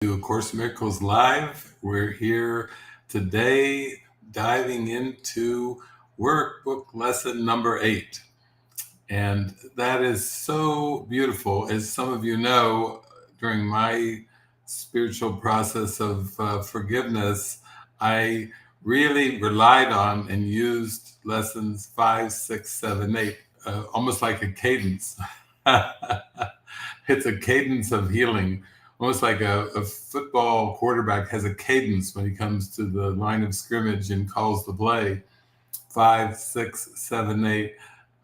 To A Course in Miracles Live. We're here today diving into workbook lesson number 8. And that is so beautiful. As some of you know, during my spiritual process of forgiveness, I really relied on and used lessons 5, 6, 7, 8, almost like a cadence. It's a cadence of healing. Almost like a football quarterback has a cadence when he comes to the line of scrimmage and calls the play. 5, 6, 7, 8.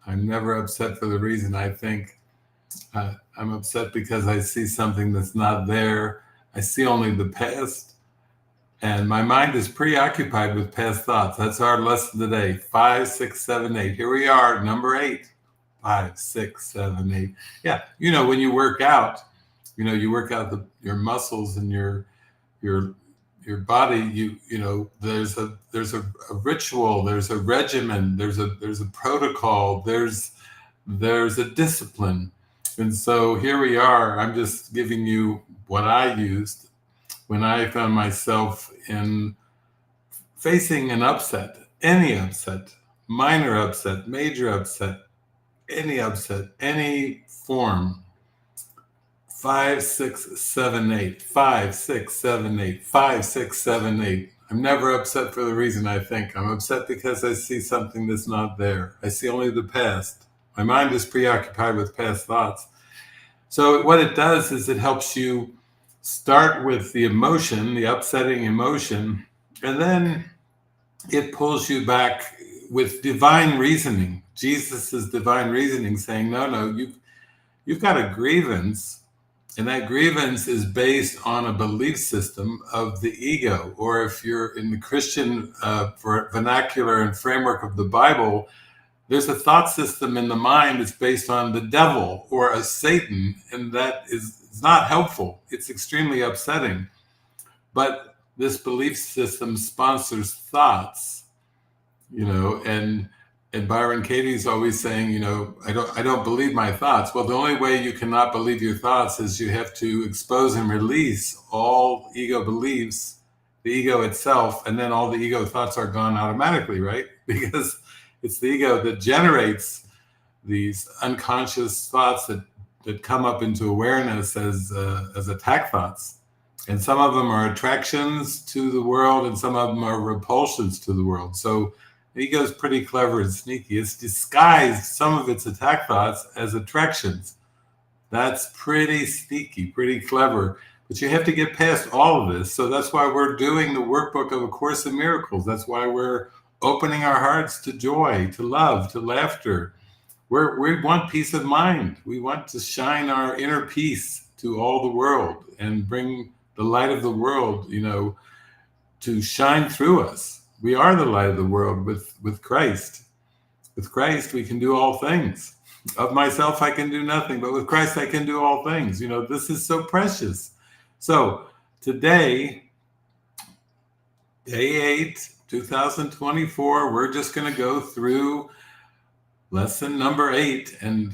I'm never upset for the reason I think. I'm upset because I see something that's not there. I see only the past, and my mind is preoccupied with past thoughts. That's our lesson today. 5, 6, 7, 8. Here we are, number 8. 5, 6, 7, 8. Yeah, when you work out, you work out your muscles and your body. There's a ritual, there's a regimen, there's a protocol, there's a discipline. And so here we are. I'm just giving you what I used when I found myself in facing an upset, any upset, minor upset, major upset, any form. 5, 6, 7, 8, 5, 6, 7, 8, 5, 6, 7, 8. I'm never upset for the reason I think. I'm upset because I see something that's not there. I see only the past. My mind is preoccupied with past thoughts. So what it does is it helps you start with the emotion, the upsetting emotion, and then it pulls you back with divine reasoning. Jesus' divine reasoning saying, no, you've got a grievance. And that grievance is based on a belief system of the ego, or if you're in the Christian vernacular and framework of the Bible, there's a thought system in the mind that's based on the devil or a Satan, and that is not helpful. It's extremely upsetting. But this belief system sponsors thoughts, and Byron Katie's always saying, I don't believe my thoughts. Well, the only way you cannot believe your thoughts is you have to expose and release all ego beliefs, the ego itself, and then all the ego thoughts are gone automatically, right? Because it's the ego that generates these unconscious thoughts that come up into awareness as attack thoughts. And some of them are attractions to the world, and some of them are repulsions to the world. So the ego is pretty clever and sneaky. It's disguised some of its attack thoughts as attractions. That's pretty sneaky, pretty clever. But you have to get past all of this. So that's why we're doing the workbook of A Course in Miracles. That's why we're opening our hearts to joy, to love, to laughter. We want peace of mind. We want to shine our inner peace to all the world and bring the light of the world, to shine through us. We are the light of the world with Christ. With Christ, we can do all things. Of myself, I can do nothing, but with Christ, I can do all things. This is so precious. So today, day 8, 2024, we're just going to go through lesson number 8. And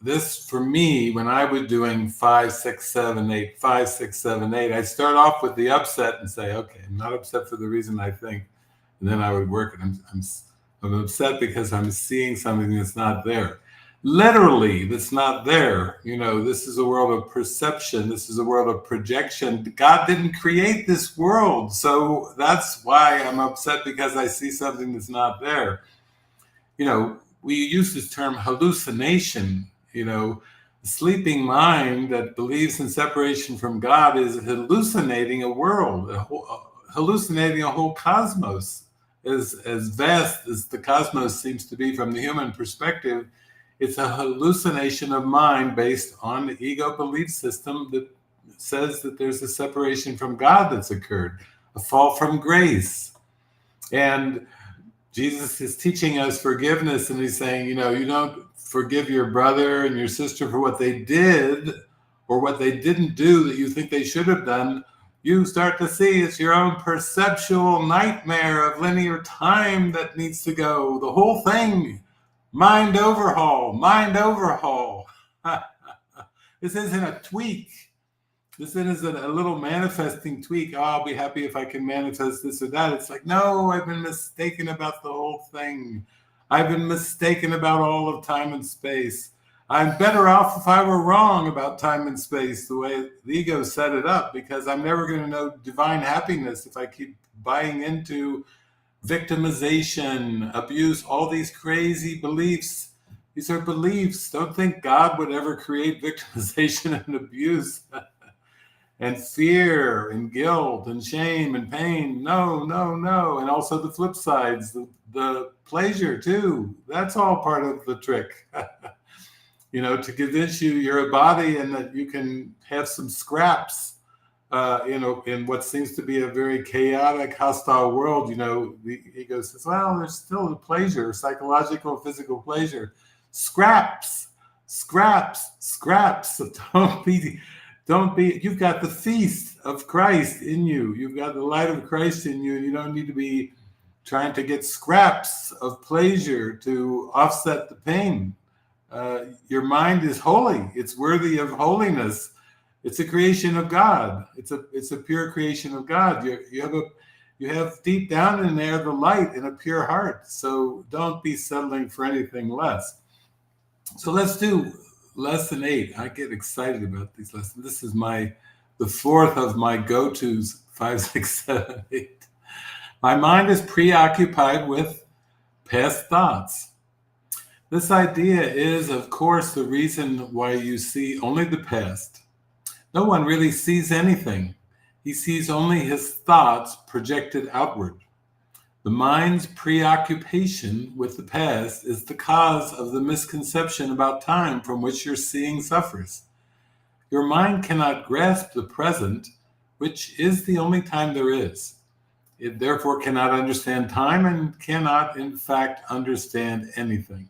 this, for me, when I was doing 5, 6, 7, 8, 5, 6, 7, 8, I'd start off with the upset and say, okay, I'm not upset for the reason I think. And then I would work it. I'm upset because I'm seeing something that's not there. Literally, that's not there. This is a world of perception. This is a world of projection. God didn't create this world. So that's why I'm upset, because I see something that's not there. We use this term hallucination. The sleeping mind that believes in separation from God is hallucinating a world, hallucinating a whole cosmos. As vast as the cosmos seems to be from the human perspective, it's a hallucination of mind based on the ego belief system that says that there's a separation from God that's occurred, a fall from grace. And Jesus is teaching us forgiveness, and he's saying, you don't forgive your brother and your sister for what they did or what they didn't do that you think they should have done. You start to see it's your own perceptual nightmare of linear time that needs to go. The whole thing, mind overhaul. This isn't a tweak. This is a little manifesting tweak. Oh, I'll be happy if I can manifest this or that. It's like, no, I've been mistaken about the whole thing. I've been mistaken about all of time and space. I'm better off if I were wrong about time and space, the way the ego set it up, because I'm never going to know divine happiness if I keep buying into victimization, abuse, all these crazy beliefs. These are beliefs. Don't think God would ever create victimization and abuse and fear and guilt and shame and pain. No, no, no. And also the flip sides, the pleasure too. That's all part of the trick. To convince you you're a body and that you can have some scraps, in what seems to be a very chaotic, hostile world. The ego says, well, there's still a pleasure, psychological, physical pleasure. Scraps. Don't be, you've got the feast of Christ in you. You've got the light of Christ in you. And you don't need to be trying to get scraps of pleasure to offset the pain. Your mind is holy. It's worthy of holiness. It's a creation of God. It's a pure creation of God. You have deep down in there the light in a pure heart. So don't be settling for anything less. So let's do lesson 8. I get excited about these lessons. This is the fourth of my go-tos, 5, 6, 7, 8. My mind is preoccupied with past thoughts. This idea is, of course, the reason why you see only the past. No one really sees anything. He sees only his thoughts projected outward. The mind's preoccupation with the past is the cause of the misconception about time from which your seeing suffers. Your mind cannot grasp the present, which is the only time there is. It therefore cannot understand time and cannot, in fact, understand anything.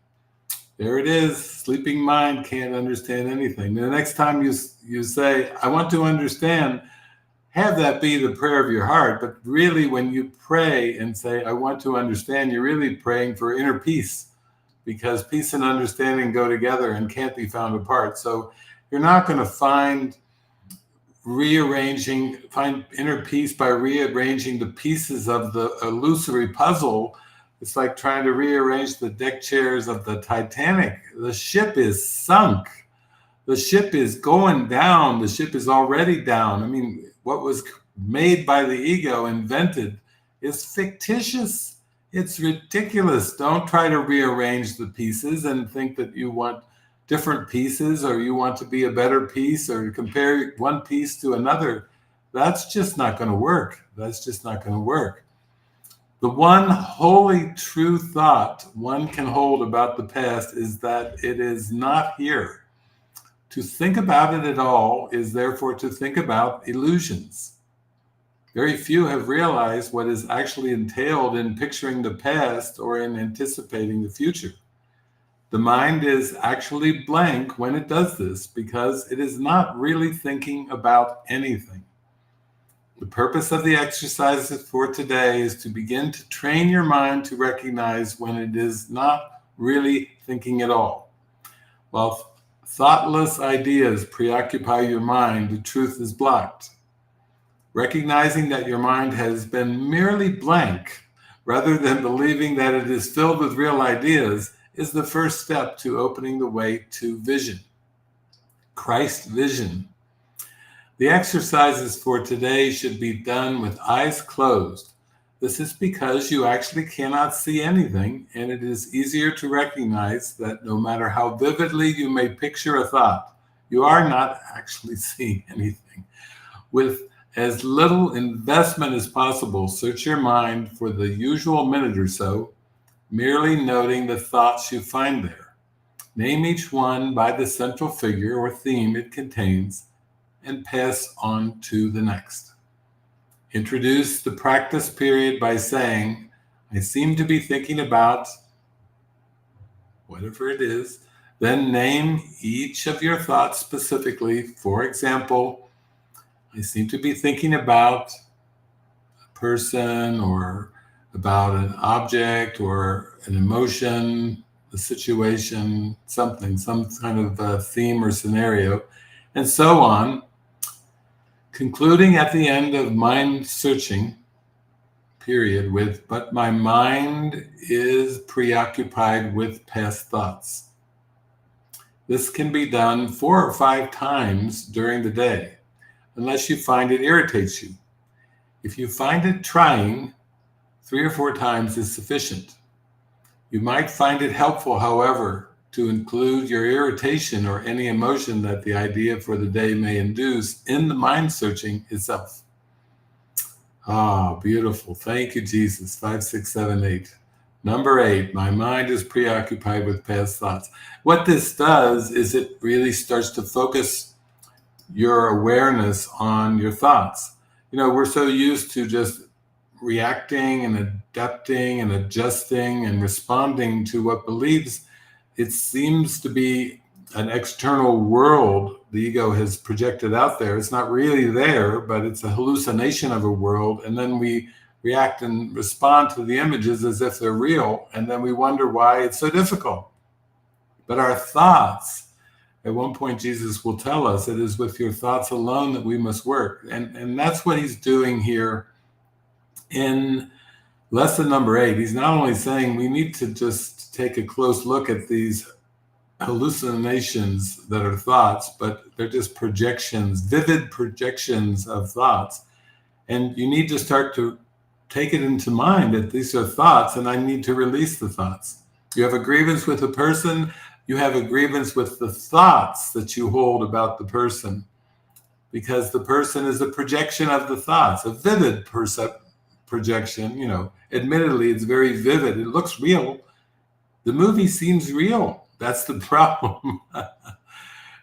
There it is. Sleeping mind can't understand anything. The next time you say, I want to understand, have that be the prayer of your heart. But really, when you pray and say, I want to understand, you're really praying for inner peace, because peace and understanding go together and can't be found apart. So you're not going to find inner peace by rearranging the pieces of the illusory puzzle. It's like trying to rearrange the deck chairs of the Titanic. The ship is sunk. The ship is going down. The ship is already down. I mean, what was made by the ego, invented, is fictitious. It's ridiculous. Don't try to rearrange the pieces and think that you want different pieces, or you want to be a better piece, or compare one piece to another. That's just not going to work. The one wholly true thought one can hold about the past is that it is not here. To think about it at all is therefore to think about illusions. Very few have realized what is actually entailed in picturing the past or in anticipating the future. The mind is actually blank when it does this because it is not really thinking about anything. The purpose of the exercises for today is to begin to train your mind to recognize when it is not really thinking at all. While thoughtless ideas preoccupy your mind, the truth is blocked. Recognizing that your mind has been merely blank, rather than believing that it is filled with real ideas, is the first step to opening the way to vision. Christ vision. The exercises for today should be done with eyes closed. This is because you actually cannot see anything, and it is easier to recognize that no matter how vividly you may picture a thought, you are not actually seeing anything. With as little investment as possible, search your mind for the usual minute or so, merely noting the thoughts you find there. Name each one by the central figure or theme it contains, and pass on to the next. Introduce the practice period by saying, I seem to be thinking about whatever it is. Then name each of your thoughts specifically. For example, I seem to be thinking about a person, or about an object, or an emotion, a situation, something, some kind of theme or scenario, and so on. concluding at the end of mind searching period with, but my mind is preoccupied with past thoughts. This can be done 4 or 5 times during the day, unless you find it irritates you. If you find it trying, 3 or 4 times is sufficient. You might find it helpful, however, to include your irritation or any emotion that the idea for the day may induce in the mind searching itself. Ah, beautiful. Thank you, Jesus. 5, 6, 7, 8. Number 8, my mind is preoccupied with past thoughts. What this does is it really starts to focus your awareness on your thoughts. We're so used to just reacting and adapting and adjusting and responding to what believes it seems to be an external world the ego has projected out there. It's not really there, but it's a hallucination of a world. And then we react and respond to the images as if they're real. And then we wonder why it's so difficult. But our thoughts, at one point, Jesus will tell us it is with your thoughts alone that we must work. And that's what he's doing here in lesson number 8. He's not only saying we need to just take a close look at these hallucinations that are thoughts, but they're just projections, vivid projections of thoughts. And you need to start to take it into mind that these are thoughts and I need to release the thoughts. You have a grievance with a person, you have a grievance with the thoughts that you hold about the person, because the person is a projection of the thoughts, a vivid projection. Admittedly, it's very vivid. It looks real. The movie seems real. That's the problem.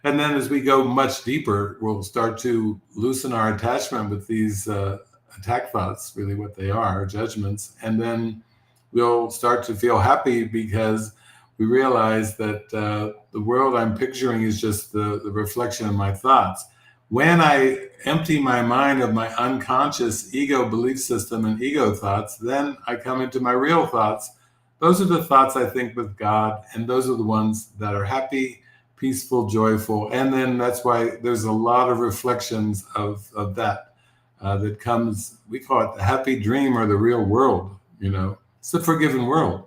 And then as we go much deeper, we'll start to loosen our attachment with these attack thoughts, really what they are, judgments. And then we'll start to feel happy because we realize that the world I'm picturing is just the reflection of my thoughts. When I empty my mind of my unconscious ego belief system and ego thoughts, then I come into my real thoughts. Those are the thoughts I think with God, and those are the ones that are happy, peaceful, joyful. And then that's why there's a lot of reflections of that that comes, we call it the happy dream or the real world, it's the forgiven world.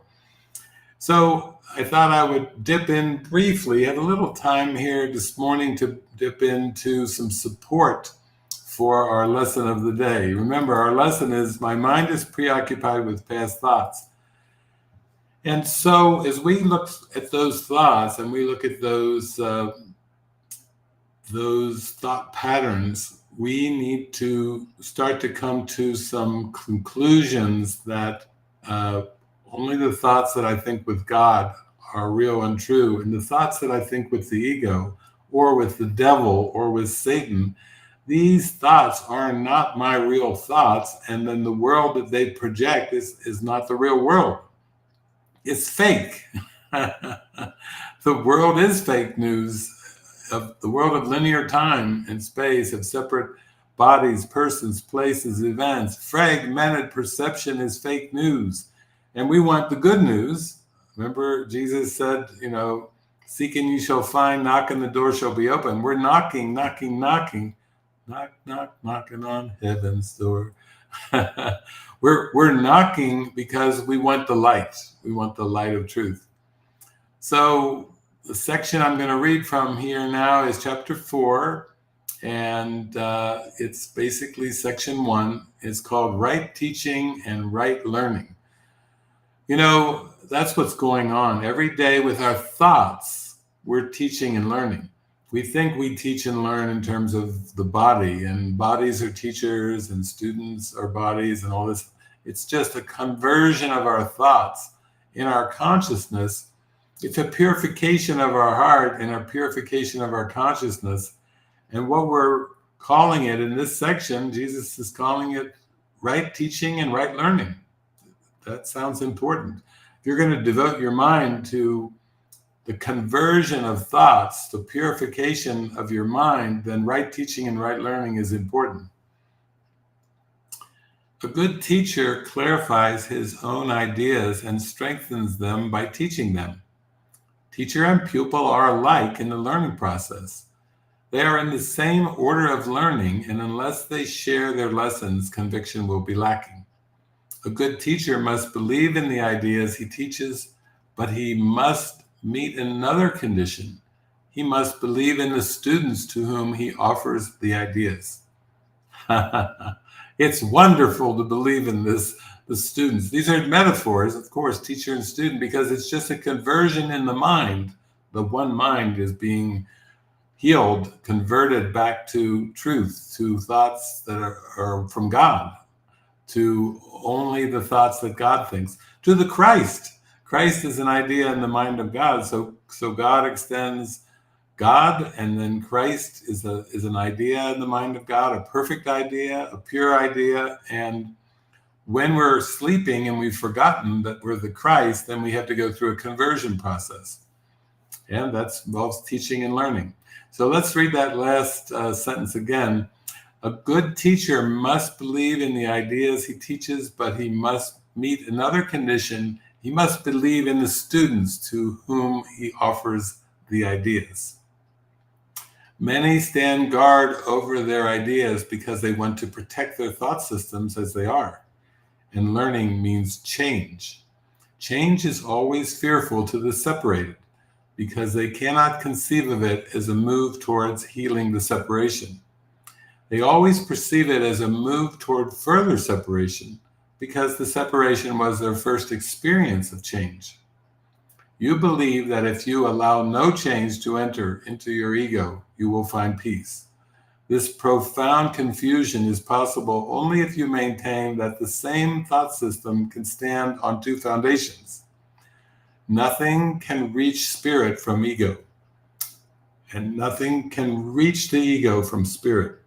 So I thought I would dip in briefly, have a little time here this morning to dip into some support for our lesson of the day. Remember, our lesson is my mind is preoccupied with past thoughts. And so as we look at those thoughts and we look at those thought patterns, we need to start to come to some conclusions that only the thoughts that I think with God are real and true, and the thoughts that I think with the ego or with the devil or with Satan, these thoughts are not my real thoughts, and then the world that they project is not the real world. It's fake. The world is fake news. The world of linear time and space, of separate bodies, persons, places, events. Fragmented perception is fake news. And we want the good news. Remember, Jesus said, seeking you shall find, knock and the door shall be open. We're knocking, knocking, knocking. Knock, knock, knocking on heaven's door. We're knocking because we want the light. We want the light of truth. So the section I'm going to read from here now is chapter 4, and it's basically section 1. It's called Right Teaching and Right Learning. That's what's going on. Every day with our thoughts, we're teaching and learning. We think we teach and learn in terms of the body, and bodies are teachers and students are bodies and all this. It's just a conversion of our thoughts in our consciousness. It's a purification of our heart and a purification of our consciousness. And what we're calling it in this section, Jesus is calling it right teaching and right learning. That sounds important. If you're going to devote your mind to the conversion of thoughts, the purification of your mind, then right teaching and right learning is important. A good teacher clarifies his own ideas and strengthens them by teaching them. Teacher and pupil are alike in the learning process. They are in the same order of learning, and unless they share their lessons, conviction will be lacking. A good teacher must believe in the ideas he teaches, but he must meet another condition. He must believe in the students to whom he offers the ideas. It's wonderful to believe in the students. These are metaphors, of course, teacher and student, because it's just a conversion in the mind. The one mind is being healed, converted back to truth, to thoughts that are from God, to only the thoughts that God thinks, to the Christ. Christ is an idea in the mind of God. So God extends God, and then Christ is an idea in the mind of God, a perfect idea, a pure idea. And when we're sleeping and we've forgotten that we're the Christ, then we have to go through a conversion process. And that involves teaching and learning. So let's read that last sentence again. A good teacher must believe in the ideas he teaches, but he must meet another condition. He must believe in the students to whom he offers the ideas. Many stand guard over their ideas because they want to protect their thought systems as they are. And learning means change. Change is always fearful to the separated because they cannot conceive of it as a move towards healing the separation. They always perceive it as a move toward further separation because the separation was their first experience of change. You believe that if you allow no change to enter into your ego, you will find peace. This profound confusion is possible only if you maintain that the same thought system can stand on two foundations. Nothing can reach spirit from ego, and nothing can reach the ego from spirit.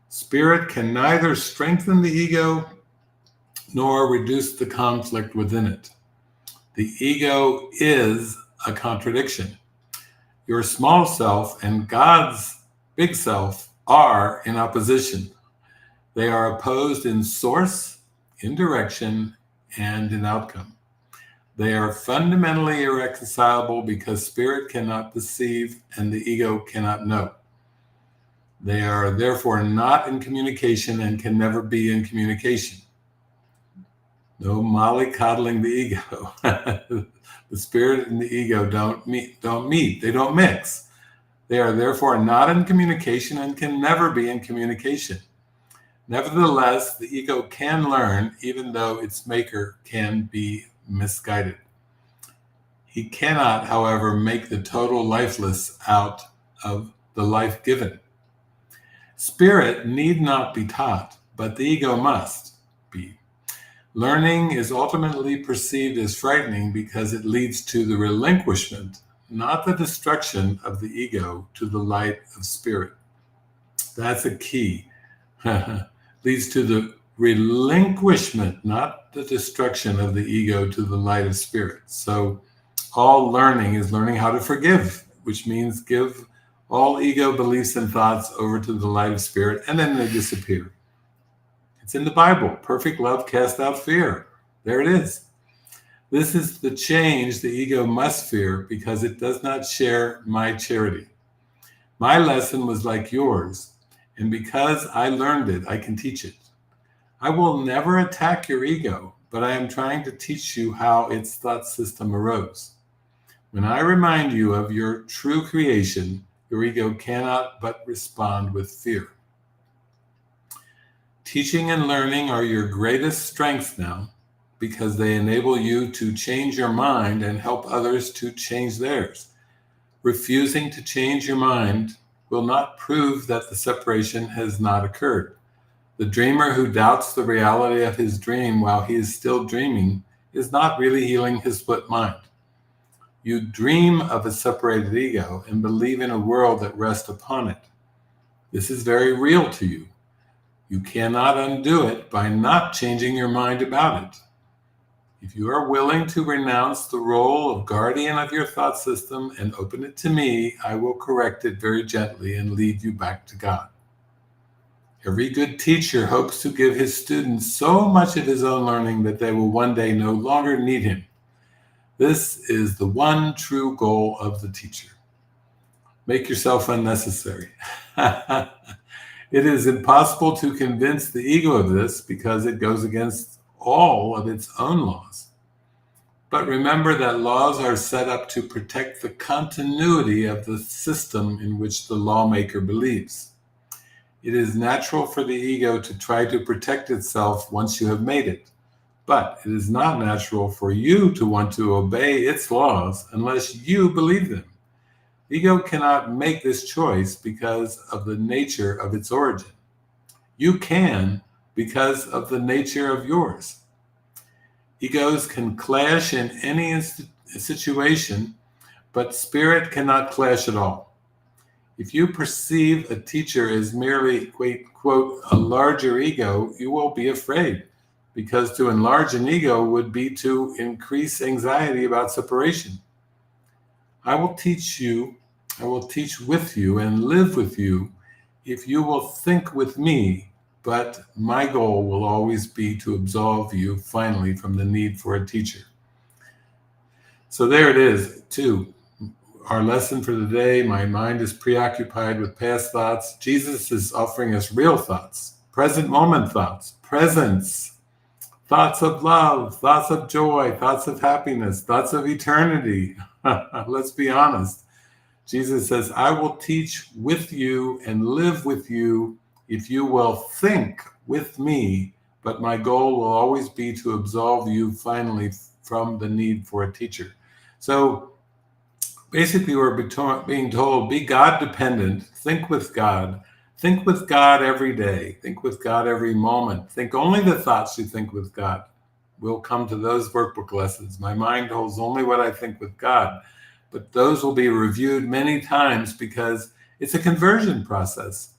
Spirit can neither strengthen the ego nor reduce the conflict within it. The ego is a contradiction. Your small self and God's big self are in opposition. They are opposed in source, in direction, and in outcome. They are fundamentally irreconcilable because spirit cannot perceive and the ego cannot know. They are therefore not in communication and can never be in communication. No mollycoddling the ego. The spirit and the ego don't meet, they don't mix. They are therefore not in communication and can never be in communication. Nevertheless, the ego can learn even though its maker can be misguided. He cannot, however, make the total lifeless out of the life given. Spirit need not be taught, but the ego must be. Learning is ultimately perceived as frightening because it leads to the relinquishment, not the destruction of the ego, to the light of spirit. That's a key. Leads to the relinquishment, not the destruction of the ego, to the light of spirit. So all learning is learning how to forgive, which means give all ego beliefs and thoughts over to the light of spirit, and then they disappear. It's in the Bible. Perfect love casts out fear. There it is. This is the change the ego must fear because it does not share my charity. My lesson was like yours, and because I learned it, I can teach it. I will never attack your ego, but I am trying to teach you how its thought system arose. When I remind you of your true creation, your ego cannot but respond with fear. Teaching and learning are your greatest strengths now because they enable you to change your mind and help others to change theirs. Refusing to change your mind will not prove that the separation has not occurred. The dreamer who doubts the reality of his dream while he is still dreaming is not really healing his split mind. You dream of a separated ego and believe in a world that rests upon it. This is very real to you. You cannot undo it by not changing your mind about it. If you are willing to renounce the role of guardian of your thought system and open it to me, I will correct it very gently and lead you back to God. Every good teacher hopes to give his students so much of his own learning that they will one day no longer need him. This is the one true goal of the teacher. Make yourself unnecessary. It is impossible to convince the ego of this because it goes against all of its own laws. But remember that laws are set up to protect the continuity of the system in which the lawmaker believes. It is natural for the ego to try to protect itself once you have made it. But it is not natural for you to want to obey its laws unless you believe them. The ego cannot make this choice because of the nature of its origin. You can because of the nature of yours. Egos can clash in any situation, but spirit cannot clash at all. If you perceive a teacher as merely, quote, a larger ego, you will be afraid, because to enlarge an ego would be to increase anxiety about separation. I will teach with you and live with you if you will think with me, but my goal will always be to absolve you finally from the need for a teacher. So there it is, too. Our lesson for the day: my mind is preoccupied with past thoughts. Jesus is offering us real thoughts, present moment thoughts, presence, thoughts of love, thoughts of joy, thoughts of happiness, thoughts of eternity. Let's be honest. Jesus says, I will teach with you and live with you if you will think with me, but my goal will always be to absolve you finally from the need for a teacher. So basically, we're being told, be God dependent, think with God every day, think with God every moment, think only the thoughts you think with God. We'll come to those workbook lessons. My mind holds only what I think with God, but those will be reviewed many times because it's a conversion process.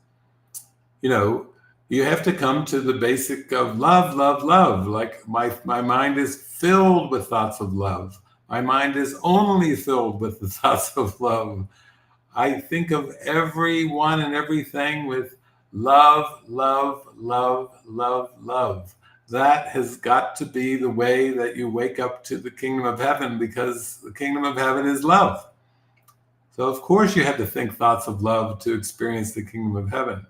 You know, you have to come to the basic of love, love, love. Like my mind is filled with thoughts of love. My mind is only filled with the thoughts of love. I think of everyone and everything with love, love, love, love, love. That has got to be the way that you wake up to the kingdom of heaven, because the kingdom of heaven is love. So of course you have to think thoughts of love to experience the kingdom of heaven.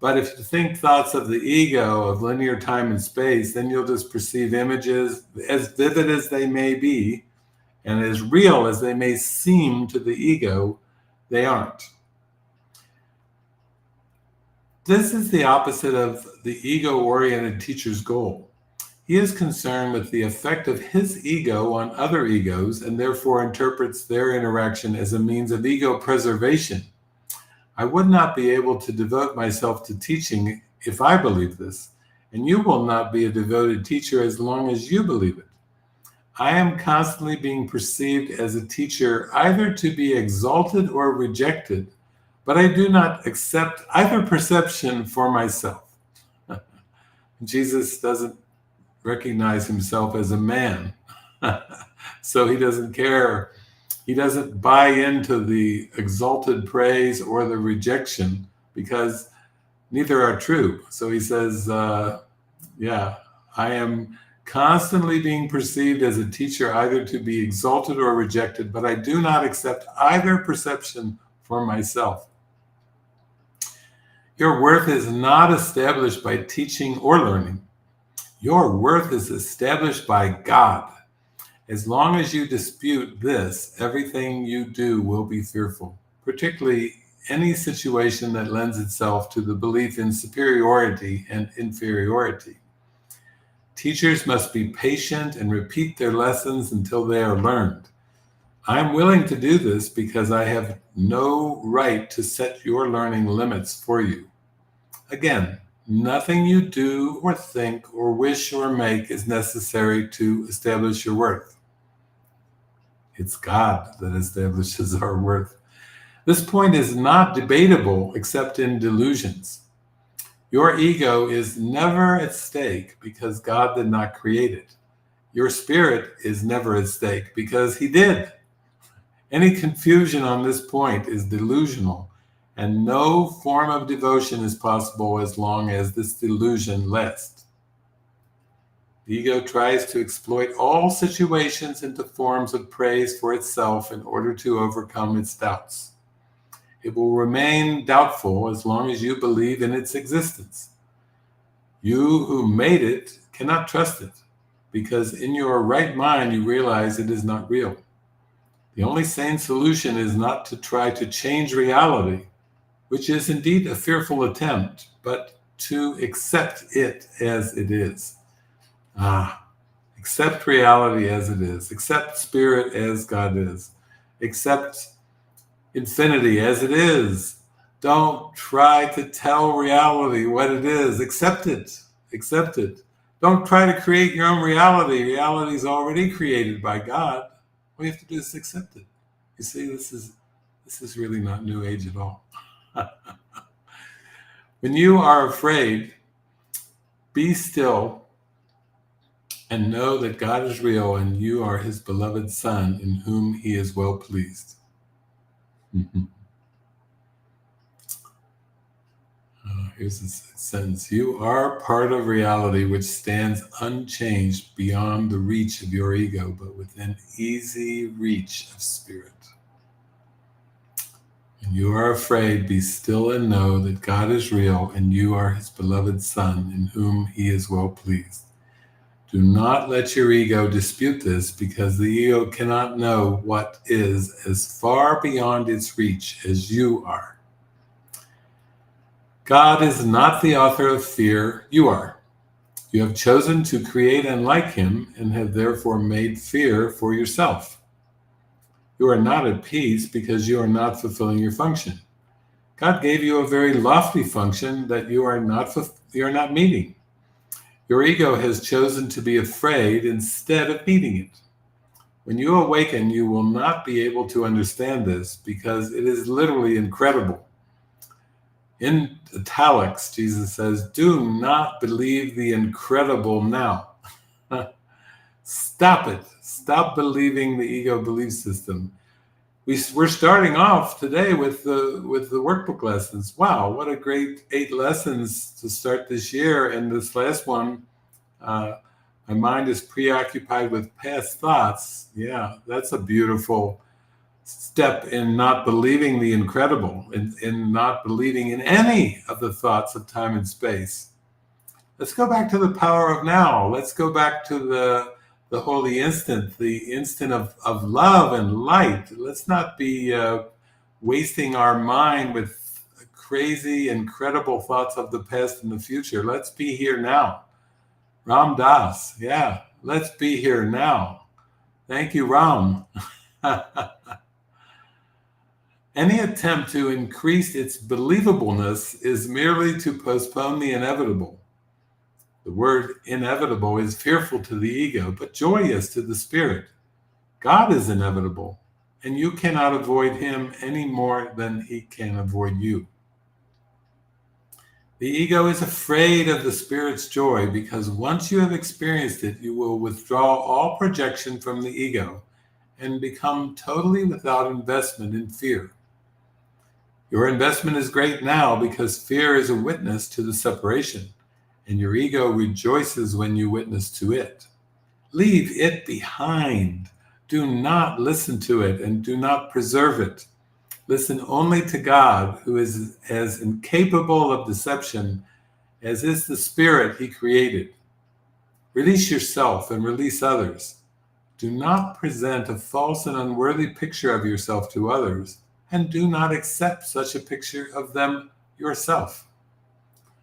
But if you think thoughts of the ego, of linear time and space, then you'll just perceive images as vivid as they may be and as real as they may seem to the ego. They aren't. This is the opposite of the ego-oriented teacher's goal. He is concerned with the effect of his ego on other egos and therefore interprets their interaction as a means of ego preservation. I would not be able to devote myself to teaching if I believe this, and you will not be a devoted teacher as long as you believe it. I am constantly being perceived as a teacher either to be exalted or rejected, but I do not accept either perception for myself. Jesus doesn't recognize himself as a man, so he doesn't care. He doesn't buy into the exalted praise or the rejection because neither are true. So he says, I am constantly being perceived as a teacher either to be exalted or rejected, but I do not accept either perception for myself. Your worth is not established by teaching or learning. Your worth is established by God. As long as you dispute this, everything you do will be fearful, particularly any situation that lends itself to the belief in superiority and inferiority. Teachers must be patient and repeat their lessons until they are learned. I am willing to do this because I have no right to set your learning limits for you. Again, nothing you do or think or wish or make is necessary to establish your worth. It's God that establishes our worth. This point is not debatable except in delusions. Your ego is never at stake because God did not create it. Your spirit is never at stake because he did. Any confusion on this point is delusional, and no form of devotion is possible as long as this delusion lasts. The ego tries to exploit all situations into forms of praise for itself in order to overcome its doubts. It will remain doubtful as long as you believe in its existence. You who made it cannot trust it, because in your right mind you realize it is not real. The only sane solution is not to try to change reality, which is indeed a fearful attempt, but to accept it as it is. Accept reality as it is. Accept spirit as God is. Accept infinity as it is. Don't try to tell reality what it is. Accept it. Accept it. Don't try to create your own reality. Reality is already created by God. All you have to do is accept it. You see, this is really not New Age at all. When you are afraid, be still and know that God is real and you are his beloved Son in whom he is well pleased. Here's a sentence. You are part of reality which stands unchanged beyond the reach of your ego, but within easy reach of spirit. When you are afraid, be still and know that God is real and you are his beloved Son in whom he is well pleased. Do not let your ego dispute this, because the ego cannot know what is as far beyond its reach as you are. God is not the author of fear, you are. You have chosen to create unlike him and have therefore made fear for yourself. You are not at peace because you are not fulfilling your function. God gave you a very lofty function that you are not meeting. Your ego has chosen to be afraid instead of meeting it. When you awaken, you will not be able to understand this, because it is literally incredible. In italics, Jesus says, do not believe the incredible now. Stop it. Stop believing the ego belief system. We're starting off today with the workbook lessons. Wow, what a great 8 lessons to start this year. And this last one, my mind is preoccupied with past thoughts. Yeah, that's a beautiful step in not believing the incredible, in not believing in any of the thoughts of time and space. Let's go back to the power of now. Let's go back to the holy instant, the instant of love and light. Let's not be wasting our mind with crazy, incredible thoughts of the past and the future. Let's be here now. Ram Das, yeah, let's be here now. Thank you, Ram. Any attempt to increase its believableness is merely to postpone the inevitable. The word inevitable is fearful to the ego, but joyous to the spirit. God is inevitable, and you cannot avoid him any more than he can avoid you. The ego is afraid of the spirit's joy, because once you have experienced it, you will withdraw all projection from the ego and become totally without investment in fear. Your investment is great now because fear is a witness to the separation, and your ego rejoices when you witness to it. Leave it behind. Do not listen to it and do not preserve it. Listen only to God, who is as incapable of deception as is the spirit he created. Release yourself and release others. Do not present a false and unworthy picture of yourself to others, and do not accept such a picture of them yourself.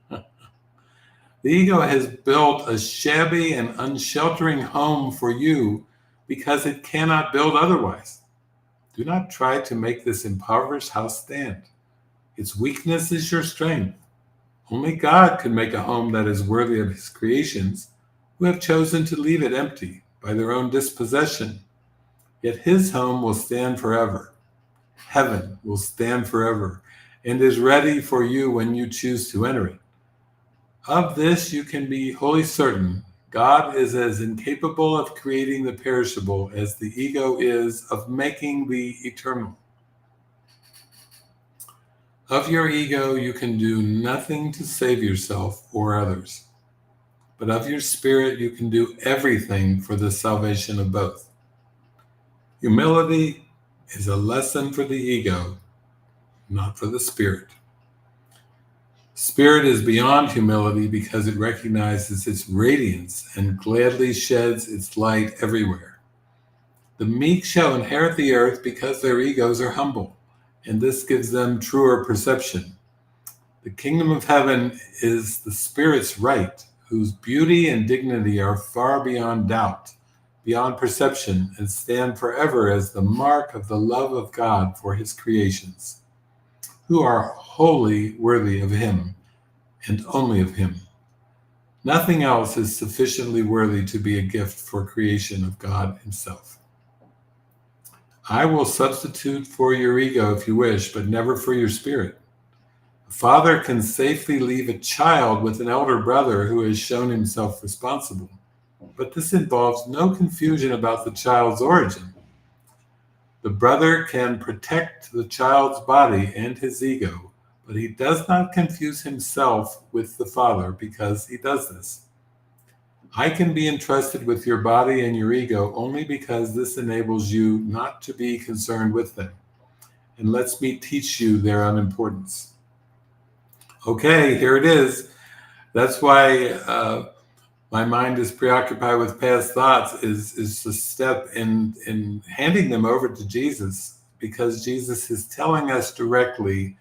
The ego has built a shabby and unsheltering home for you because it cannot build otherwise. Do not try to make this impoverished house stand. Its weakness is your strength. Only God can make a home that is worthy of his creations, who have chosen to leave it empty by their own dispossession. Yet his home will stand forever. Heaven will stand forever and is ready for you when you choose to enter it. Of this you can be wholly certain. God is as incapable of creating the perishable as the ego is of making the eternal. Of your ego you can do nothing to save yourself or others, but of your spirit you can do everything for the salvation of both. Humility is a lesson for the ego, not for the spirit. Spirit is beyond humility because it recognizes its radiance and gladly sheds its light everywhere. The meek shall inherit the earth because their egos are humble, and this gives them truer perception. The kingdom of heaven is the spirit's right, whose beauty and dignity are far beyond doubt, beyond perception, and stand forever as the mark of the love of God for his creations, who are wholly worthy of him and only of him. Nothing else is sufficiently worthy to be a gift for creation of God himself. I will substitute for your ego if you wish, but never for your spirit. A father can safely leave a child with an elder brother who has shown himself responsible, but this involves no confusion about the child's origin. The brother can protect the child's body and his ego, but he does not confuse himself with the father because he does this. I can be entrusted with your body and your ego only because this enables you not to be concerned with them and lets me teach you their unimportance. Okay, here it is. That's why my mind is preoccupied with past thoughts is a step in handing them over to Jesus, because Jesus is telling us directly.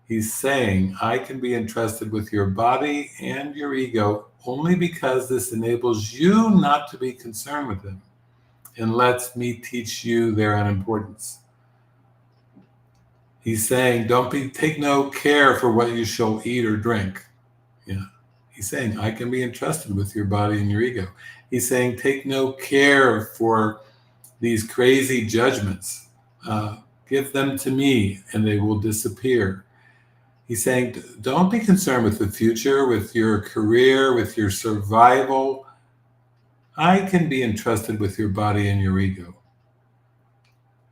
He's saying, I can be entrusted with your body and your ego only because this enables you not to be concerned with them and lets me teach you their unimportance. He's saying, take no care for what you shall eat or drink. Yeah. He's saying, I can be entrusted with your body and your ego. He's saying, take no care for these crazy judgments. Give them to me and they will disappear. He's saying, don't be concerned with the future, with your career, with your survival. I can be entrusted with your body and your ego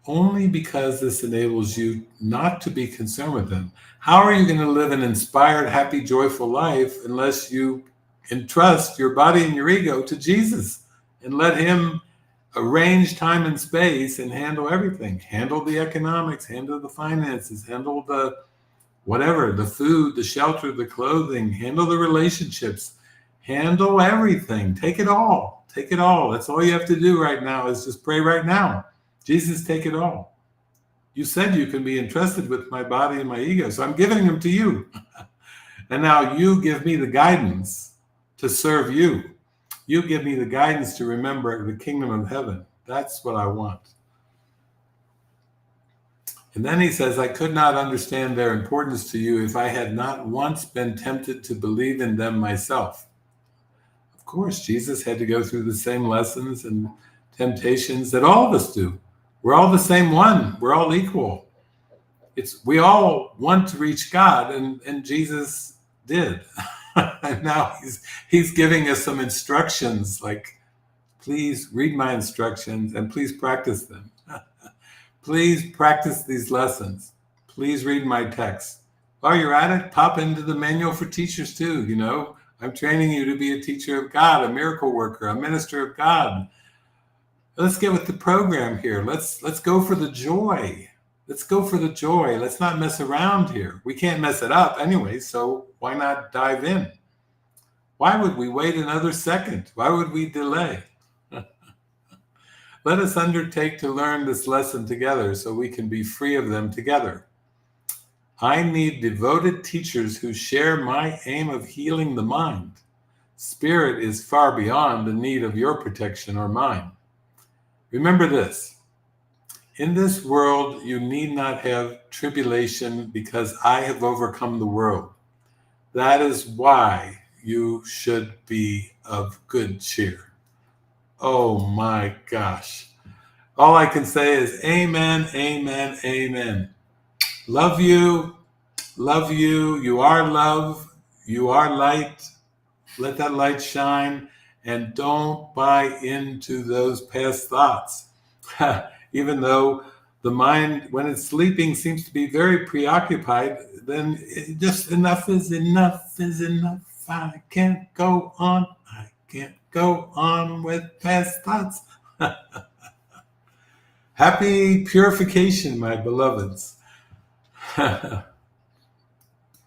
only because this enables you not to be concerned with them. How are you going to live an inspired, happy, joyful life unless you entrust your body and your ego to Jesus and let him arrange time and space and handle everything? Handle the economics, handle the finances, handle the whatever, the food, the shelter, the clothing, handle the relationships, handle everything. Take it all. Take it all. That's all you have to do right now is just pray right now. Jesus, take it all. You said you can be entrusted with my body and my ego, so I'm giving them to you. And now you give me the guidance to serve you. You give me the guidance to remember the kingdom of heaven. That's what I want. And then he says, I could not understand their importance to you if I had not once been tempted to believe in them myself. Of course, Jesus had to go through the same lessons and temptations that all of us do. We're all the same one. We're all equal. We all want to reach God, and Jesus did. And now he's giving us some instructions, like, please read my instructions and please practice them. Please practice these lessons. Please read my text. While you're at it, pop into the manual for teachers too. You know, I'm training you to be a teacher of God, a miracle worker, a minister of God. Let's get with the program here. Let's go for the joy. Let's go for the joy. Let's not mess around here. We can't mess it up anyway, so why not dive in? Why would we wait another second? Why would we delay? Let us undertake to learn this lesson together so we can be free of them together. I need devoted teachers who share my aim of healing the mind. Spirit is far beyond the need of your protection or mine. Remember this. In this world, you need not have tribulation because I have overcome the world. That is why you should be of good cheer. Oh my gosh. All I can say is amen, amen, amen. Love you. Love you. You are love. You are light. Let that light shine. And don't buy into those past thoughts. Even though the mind, when it's sleeping, seems to be very preoccupied, then just enough is enough is enough. I can't go on. I can't go on with past thoughts. Happy purification, my beloveds.